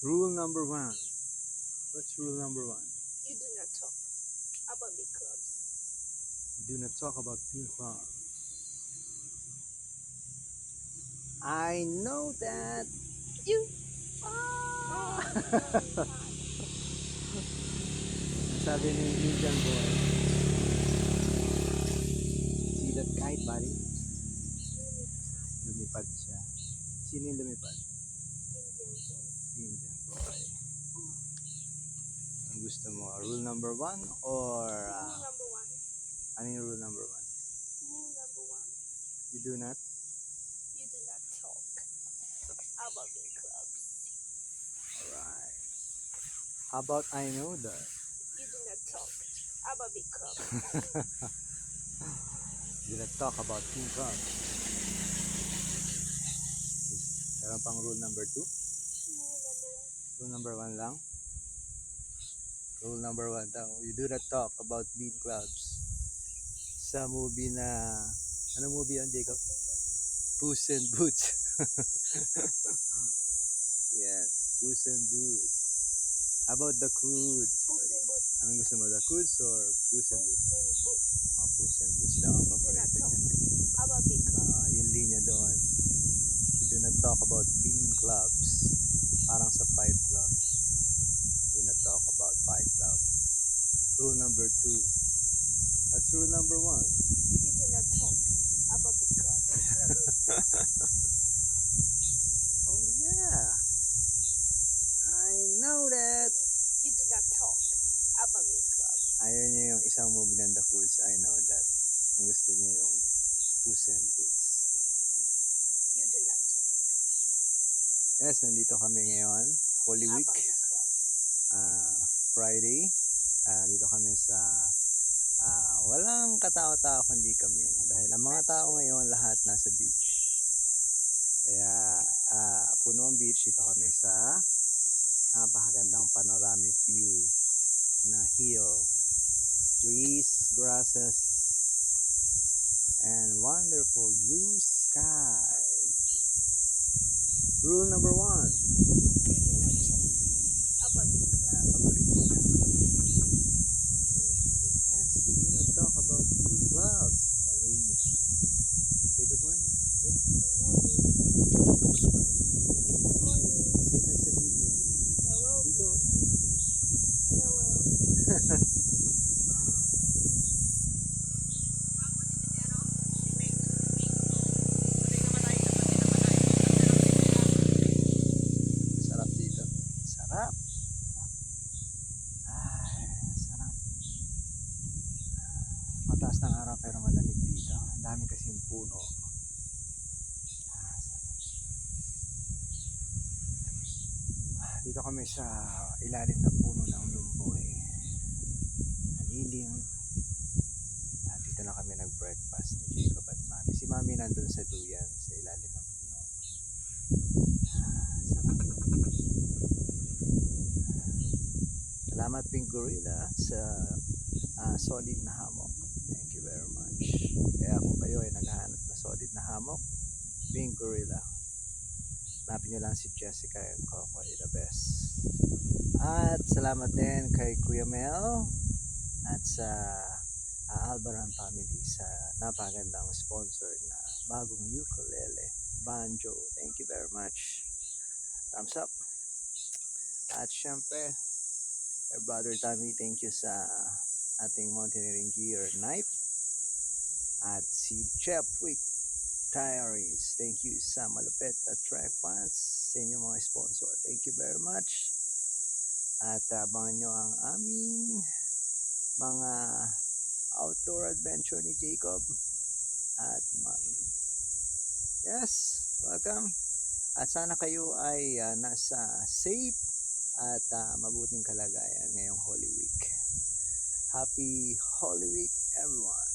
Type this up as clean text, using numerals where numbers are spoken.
Rule number one. What's rule number one? You do not talk about big clubs. Do not talk about pink clouds. I know that. You. Oh, Sabi ni Indian boy. See that kite, buddy? Lumipad siya. Sino yung lumipad? Si Indian boy. Ang gusto mo? Rule number one or... Rule number one. ano yung rule number one? Rule number one. You do not? You do not talk about big clubs. Alright. How about I know that? You do not talk about big clubs. Do not talk about pink clouds. Meron pang rule number two? Rule number one. Rule number one lang? Rule number one daw. You do not talk about bean clouds. Sa movie na... Ano movie yan, Jacob? Puss in Boots. Yes, Puss in Boots. How about the Croods? Puss in Boots. Anong gusto mo? The Croods or Puss in Boots? Puss in Boots. Oh, Puss in Boots lang ang You do not paborito talk niya. about big clubs. Yung linya doon. You do not talk about bean clubs. Parang sa Fight Club. Do not talk about Fight Club. Rule number two. What's rule number one? You do not talk about big clubs. Oh yeah. I know that. You do not talk about big clubs. Ayaw niya yung isang movie ng The Croods. I know that. Ang gusto niya yung Puss in Boots. You do not talk Yes, nandito kami ngayon. Holy about Week. big clubs. Friday. Dito kami sa walang katao-tao kundi kami. Dahil ang mga tao ngayon lahat nasa beach. Kaya puno ang beach. Dito kami sa napakagandang panoramic view na hill. Trees, grasses, and wonderful blue sky. Rule number one. You do not talk about big clubs. Paborito niya. Yes, you do not talk about blue clouds. Say good morning. Yeah. Good morning. Say hi sa video. Hello. Dito. Hello. Sarap dito. Sarap. Ay, sarap. Mataas ng araw pero malamig dito. Ang dami kasing puno. Dito kami sa ilalim ng puno ng lumboy. Malilim. Dito na kami nag-breakfast ni Jacob at Mami. Si Mami nandun sa duyan sa ilalim ng puno. Sarap. Salamat Pink Gorilla sa solid na hammock. Thank you very much. Kaya kung kayo ay naghahanap na solid na hammock, Pink Gorilla. Hanapin nyo lang si Jessica and Coco, the best. At salamat din kay Kuya Mel at sa Albaran family sa napagandang sponsor na bagong ukulele, banjo. Thank you very much. Thumbs up. At syempre, kay Brother Tommy, thank you sa ating mountaineering gear knife. At si Chef Wick Diaries, thank you sa malupit at track pants sa inyong mga sponsor. Thank you very much. At abangan nyo ang aming mga outdoor adventure ni Jacob at Mami. Yes, welcome. At sana kayo ay nasa safe at mabuting kalagayan ngayong Holy Week. Happy Holy Week everyone.